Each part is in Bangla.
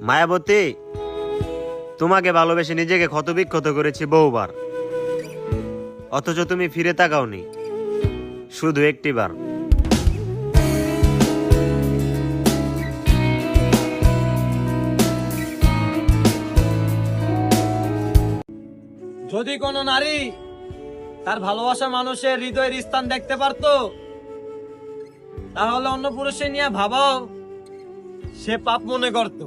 মায়াবতী, তোমাকে ভালোবেসে নিজেকে ক্ষতবিক্ষত করেছি বহুবার, অথচ তুমি ফিরে তাকাওনি শুধু একটিবার। যদি কোনো নারী তার ভালোবাসা মানুষের হৃদয়ের স্থান দেখতে পারতো, তাহলে অন্য পুরুষে নিয়ে ভাবাও সে পাপ মনে করত।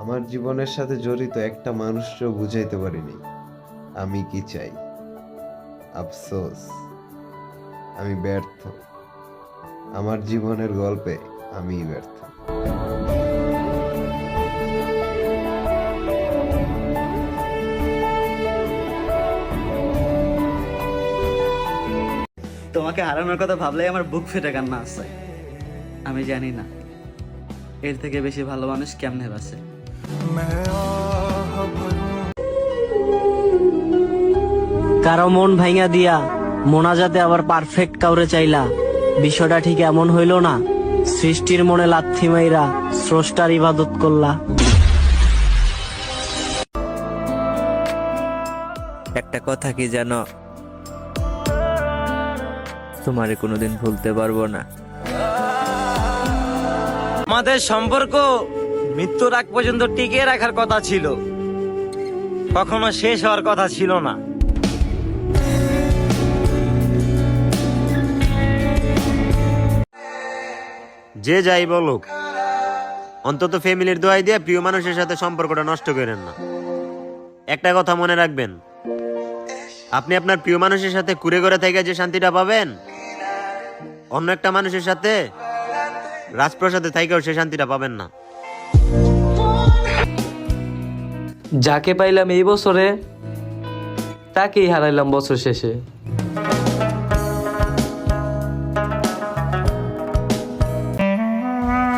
আমার জীবনের সাথে জড়িত একটা মানুষকেও বুঝাইতে পারিনি আমি কি চাই। আফসোস, আমি ব্যর্থ। আমার জীবনের গল্পে আমিই ব্যর্থ। তোমাকে হারানোর কথা ভাবলেই আমার বুক ফেটে কান্না আসছে। আমি জানি না এর থেকে বেশি ভালো মানুষ কেমনে বাসে। কারো মন ভাঙা দিয়া মোনাজাতে আবার পারফেক্ট কাউরে চাইলা, বিষয়টা ঠিক এমন হইল না। সৃষ্টির মনে লাথি মাইরা স্রষ্টার ইবাদত করলা। একটা কথা কি জানো, তোমারে কোনোদিন ভুলতে পারবো না। আমাদের সম্পর্ক মৃত্যুর আগ পর্যন্ত টিকিয়ে রাখার কথা ছিল, কখনো শেষ হওয়ার কথা ছিল না। যে যাই বলুক, অন্তত ফ্যামিলির দোয়াই দিয়ে প্রিয় মানুষের সাথে সম্পর্কটা নষ্ট করেন না। একটা কথা মনে রাখবেন, আপনি আপনার প্রিয় মানুষের সাথে কুড়ে ঘরে থেকে যে শান্তিটা পাবেন, অন্য একটা মানুষের সাথে রাজপ্রাসাদে থাইকেও সে শান্তিটা পাবেন না। যাকে পাইলাম এই বছরে তাকেই হারাইলাম বছর শেষে।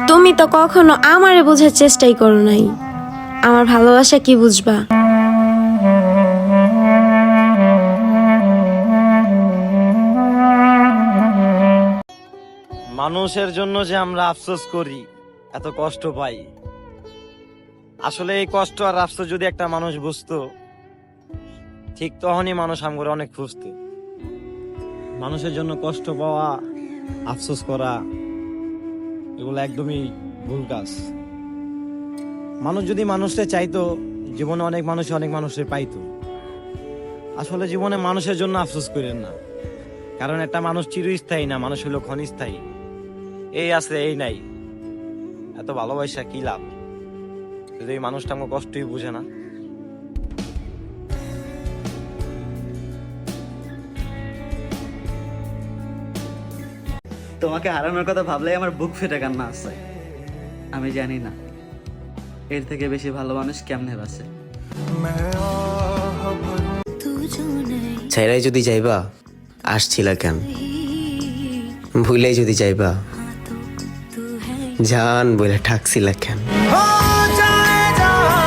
তুমি তো কখনো আমারে বোঝার চেষ্টাই করো নাই, আমার ভালোবাসা কি বুঝবা। মানুষের জন্য যে আমরা আফসোস করি, এত কষ্ট পাই, আসলে এই কষ্ট আর আফসোস যদি একটা মানুষ বুঝতো, ঠিক তখনই মানুষ আমগরে অনেক খুঁজতো। মানুষের জন্য কষ্ট পাওয়া, আফসোস করা, এগুলো একদমই ভুল কাজ। মানুষ যদি মানুষকে চাইতো, জীবনে অনেক মানুষের পাইতো। আসলে জীবনে মানুষের জন্য আফসোস করেন না, কারণ একটা মানুষ চিরস্থায়ী না, মানুষ হলো ক্ষণস্থায়ী। এই আছে এই নাই, এত ভালোবাসা কি লাভ যদি এই মানুষটা আমার কষ্টই বুঝে না। তোমাকে হারানোর কথা ভাবলেই আমার বুক ফেটে কান্না আসছে। আমি জানি না এর থেকে বেশি ভালো মানুষ কেমনে বাসে। ছাইরাই যদি যাইবা আসছিলা কেন, ভুলেই যদি যাইবা জান বলে ঠাকছিলা কেন।